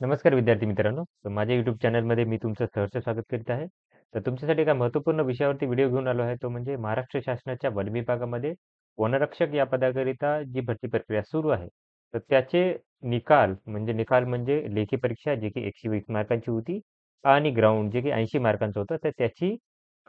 नमस्कार विद्यार्थी मित्रांनो. तर माझ्या YouTube चॅनलमध्ये मी तुमचं सहर्ष स्वागत करीत आहे. तर तुमच्यासाठी एका महत्त्वपूर्ण विषयावरती व्हिडिओ घेऊन आलो आहे. तो म्हणजे महाराष्ट्र शासनाच्या वन विभागामध्ये वनरक्षक या पदाकरिता जी भरती प्रक्रिया सुरू आहे. तर त्याचे निकाल म्हणजे लेखी परीक्षा जी की 120 मार्कांची होती आणि ग्राउंड जे की 80 मार्कांचं होतं. तर त्याची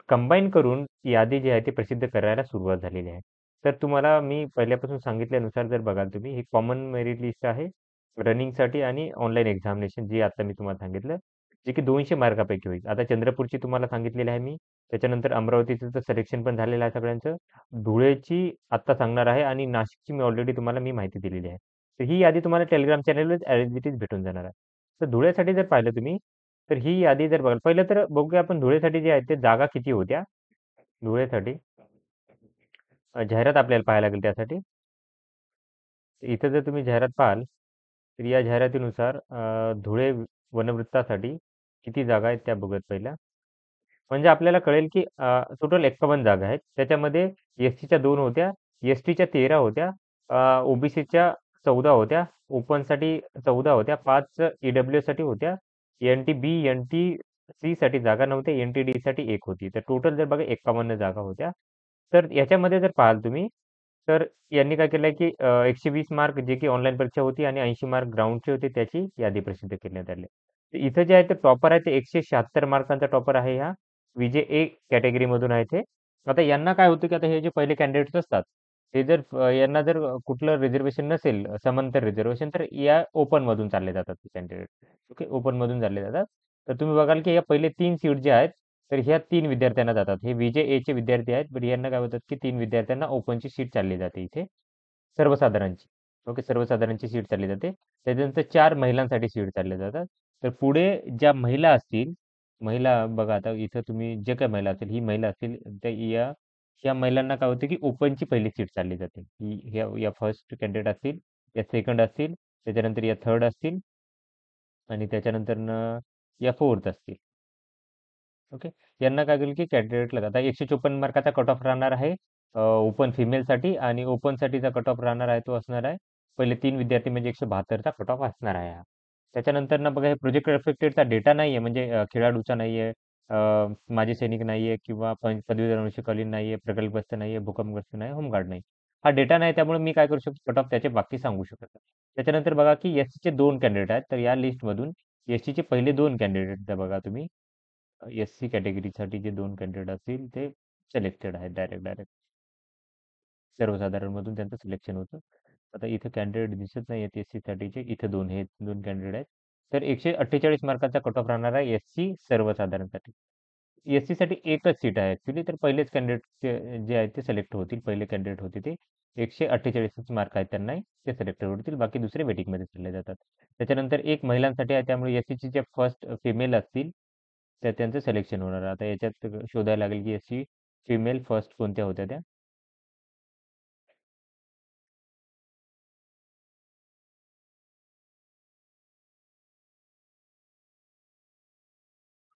कंबाईन करून यादी जी आहे ती प्रसिद्ध करायला सुरुवात झालेली आहे. तर तुम्हाला मी पहिल्यापासून सांगितल्यानुसार जर बघाल तुम्ही ही कॉमन मेरिट लिस्ट आहे. रनिंगसाठी आणि ऑनलाईन एक्झामिनेशन जी आता मी तुम्हाला सांगितलं, जे की 200 मार्कापैकी होईल. आता चंद्रपूरची तुम्हाला सांगितलेली आहे मी. त्याच्यानंतर अमरावतीचं तर सिलेक्शन पण झालेलं आहे सगळ्यांचं. धुळेची आत्ता सांगणार आहे आणि नाशिकची मी ऑलरेडी तुम्हाला माहिती दिलेली आहे. तर ही यादी तुम्हाला टेलिग्राम चॅनलवर ॲज इट इज भेटून जाणार आहे. तर धुळेसाठी जर पाहिलं तुम्ही, तर ही यादी जर बघाल पहिलं तर बघूया आपण धुळेसाठी जे आहे ते जागा किती होत्या? धुळेसाठी जाहिरात आपल्याला पाहायला लागेल त्यासाठी. इथं जर तुम्ही जाहिरात पाहाल, तर या जाहिरातीनुसार धुळे वनवृत्तासाठी किती जागा आहेत त्या बघूयात पहिल्या. म्हणजे आपल्याला कळेल की टोटल 51 जागा आहेत. त्याच्यामध्ये एस-सीच्या 2 होत्या, एस-टीच्या 13 होत्या, ओबीसीच्या 14 होत्या, ओपनसाठी 14 होत्या, 5 ईडब्ल्यूएससाठी होत्या, एन-टी-बी, एन-टी-सीसाठी जागा नव्हत्या, एन-टी-डीसाठी 1 होती. तर टोटल जर बघा 51 जागा होत्या. तर याच्यामध्ये जर पाहाल तुम्ही, तर यांनी काय केलंय की 120 मार्क जे की ऑनलाईन परीक्षा होती आणि 80 मार्क ग्राउंडचे होते त्याची यादी प्रसिद्ध करण्यात आली. तर इथं जे आहे ते टॉपर आहे ते 176 मार्कांचा टॉपर आहे हा. विजय ए कॅटेगरीमधून आहे ते. आता यांना काय होतं की आता हे जे पहिले कॅन्डिडेट्स असतात, ते जर यांना जर कुठलं रिझर्व्हेशन नसेल समांतर रिझर्व्हेशन तर या ओपनमधून चालले जातात ते कॅन्डिडेट. ओके, ओपनमधून चालले जातात. तर तुम्ही बघाल की या पहिले 3 सीट जे आहेत, तर ह्या 3 विद्यार्थ्यांना जातात. हे विजय एचे विद्यार्थी आहेत, पण यांना काय होतात की 3 विद्यार्थ्यांना ओपनची सीट चालली जाते इथे. सर्वसाधारणची. ओके, सर्वसाधारणची सीट चालली जाते. त्याच्यानंतर 4 महिलांसाठी सीट चालल्या जातात. तर पुढे ज्या महिला असतील, महिला बघा आता इथं तुम्ही जे काही महिला असतील, ही महिला असतील, त्या या महिलांना काय होतं की ओपनची पहिली सीट चालली जाते. या फर्स्ट कॅन्डिडेट असतील, या सेकंड असतील, त्याच्यानंतर या थर्ड असतील आणि त्याच्यानंतरनं या फोर्थ असतील. ओके. यांना काय होईल की कॅन्डिडेटला आता 154 मार्काचा कट ऑफ राहणार आहे ओपन फिमेलसाठी आणि ओपनसाठीचा कट ऑफ राहणार आहे तो असणार आहे पहिले 3 विद्यार्थी म्हणजे 172चा कट ऑफ असणार आहे हा. त्याच्यानंतर ना बघा हे प्रोजेक्ट रिफ्लेक्टेडचा डेटा नाहीये म्हणजे खेळाडूचा नाहीये, माजी सैनिक नाहीये किंवा पदवीधर अंशकालीन नाहीये, प्रकल्पग्रस्त नाहीये, भूकंपग्रस्त नाही, होमगार्ड नाही. हा डेटा नाही त्यामुळे मी काय करू शकतो कट ऑफ त्याचे बाकी सांगू शकत नाही. त्याच्यानंतर बघा की एससीचे 2 कॅन्डिडेट आहेत तर या लिस्टमधून एससीचे पहिले 2 कॅन्डिडेट बघा तुम्ही एस-सी कॅटेगरीसाठी जे 2 कॅन्डिडेट असतील ते सिलेक्टेड आहेत डायरेक्ट. सर्वसाधारणमधून त्यांचं सिलेक्शन होतं. आता इथे कॅन्डिडेट दिसत नाही आहेत एस-सीसाठीचे. इथे 2 हे 2 कॅन्डिडेट आहेत. तर 148 मार्काचा कट ऑफ राहणार आहे एस-सी सर्वसाधारणसाठी. एस-सीसाठी एकच सीट आहे ॲक्चुअली. तर पहिलेच कॅन्डिडेट जे आहेत ते सिलेक्ट होतील. पहिले कॅन्डिडेट होते ते 148च मार्क आहेत त्यांना ते सिलेक्टेड होतील. बाकी दुसरे वेटिंगमध्ये चालले जातात. त्याच्यानंतर एक महिलांसाठी आहे त्यामुळे एस-सीची जे फर्स्ट फिमेल असतील तर त्यांचं सिलेक्शन होणार आहे. आता याच्यात शोधायला लागेल की एस-सी फिमेल फर्स्ट कोणत्या होत्या त्या.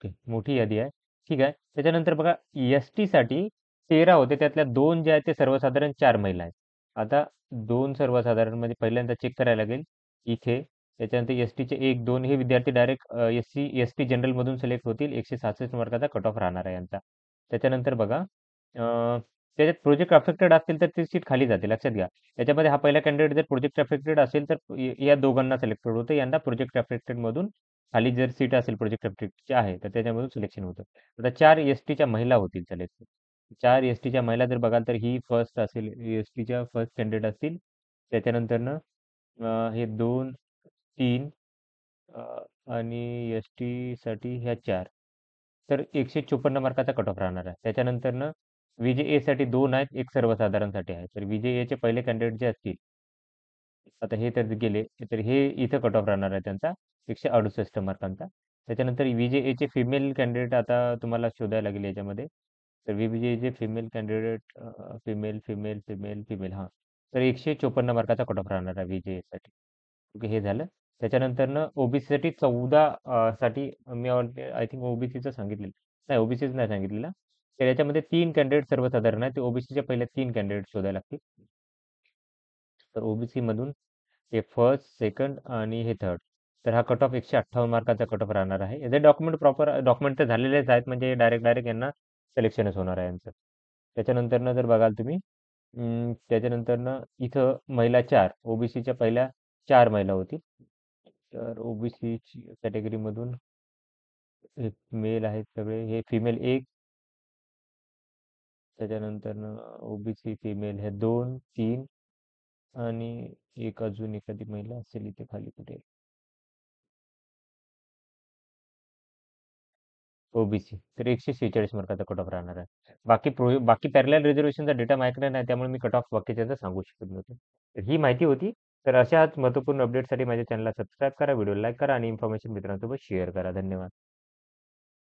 ओके. मोठी यादी आहे. ठीक आहे. त्याच्यानंतर बघा एस-टीसाठी 13 होते. त्यातल्या 2 जे आहेत ते सर्वसाधारण 4 महिला आहेत. आता 2 सर्वसाधारण म्हणजे पहिल्यांदा चेक करायला लागेल इथे. त्याच्यानंतर एस-टीचे 1-2 हे विद्यार्थी डायरेक्ट एस-सी एस-टी जनरलमधून सिलेक्ट होतील. 166 मार्काचा कट ऑफ राहणार आहे यांचा. त्याच्यानंतर बघा त्याच्यात प्रोजेक्ट अफेक्टेड असतील तर ती सीट खाली जाते लक्षात घ्या. त्याच्यामध्ये हा पहिला कॅन्डिडेट जर प्रोजेक्ट अफेक्टेड असेल तर या दोघांना सिलेक्टेड होतं. यंदा प्रोजेक्ट अफेक्टेडमधून खाली जर सीट असेल प्रोजेक्ट अफेक्टेडची आहे तर त्याच्यामधून सिलेक्शन होतं. आता 4 एस-टीच्या महिला होतील सिलेक्ट. 4 एस-टीच्या महिला जर बघाल तर ही फर्स्ट असेल एस-टीच्या फर्स्ट कॅन्डिडेट असतील. त्याच्यानंतरनं हे 2, 3 आणि एस-टीसाठी ह्या 4. तर 154 मार्काचा कट ऑफ राहणार आहे. त्याच्यानंतरनं व्ही-जे-एसाठी 2 आहेत, 1 सर्वसाधारणसाठी आहे. तर व्ही-जे-एचे पहिले कॅन्डिडेट जे असतील, आता हे तर गेले, तर हे इथं कट ऑफ राहणार आहे त्यांचा 168 मार्कांचा. त्याच्यानंतर व्ही-जे-एचे फिमेल कॅन्डिडेट आता तुम्हाला शोधायला लागेल याच्यामध्ये. तर व्ही-जे-एचे फिमेल कॅन्डिडेट फिमेल हां. तर 154 मार्काचा कट ऑफ राहणार आहे व्ही-जे-एसाठी. ओके, हे झालं. त्याच्यानंतरनं ओबीसीसाठी 14 साठी मी आय थिंक ओबीसीचं सांगितलेलं. नाही, ओबीसीच नाही सांगितलेलं. तर याच्यामध्ये 3 कॅन्डिडेट सर्वसाधारण आहेत. ते ओबीसीच्या पहिल्या 3 कॅन्डिडेट शोधायला लागतील. तर ओबीसी मधून हे फर्स्ट, सेकंड आणि हे थर्ड. तर हा कट ऑफ 158 मार्काचा कट ऑफ राहणार आहे. याचे डॉक्युमेंट तर झालेलेच आहेत, म्हणजे डायरेक्ट डायरेक्ट यांना सिलेक्शनच होणार आहे यांचं. त्याच्यानंतरनं जर बघाल तुम्ही, त्याच्यानंतरनं इथं महिला 4, ओबीसीच्या पहिल्या 4 महिला होतील. तर ओबीसीची कॅटेगरीमधून एक मेल आहेत सगळे, हे फिमेल 1, त्याच्यानंतरनं ओबीसी फिमेल हे 2, 3 आणि एक अजून एखादी महिला असेल इथे खाली कुठे. ओबीसी तर 146 मार्काचा कट ऑफ राहणार आहे. बाकी पॅरलल रिझर्वेशनचा डेटा माझ्याकडे नाही, त्यामुळे मी कट ऑफ बाकीच्यांचा सांगू शकत नव्हतो. तर ही माहिती होती. तर अशाच महत्त्वपूर्ण अपडेटसाठी माझ्या चॅनलला सबस्क्राईब करा, व्हिडिओ लाईक करा आणि इन्फॉर्मेशन मित्रांसोबत शेअर करा. धन्यवाद.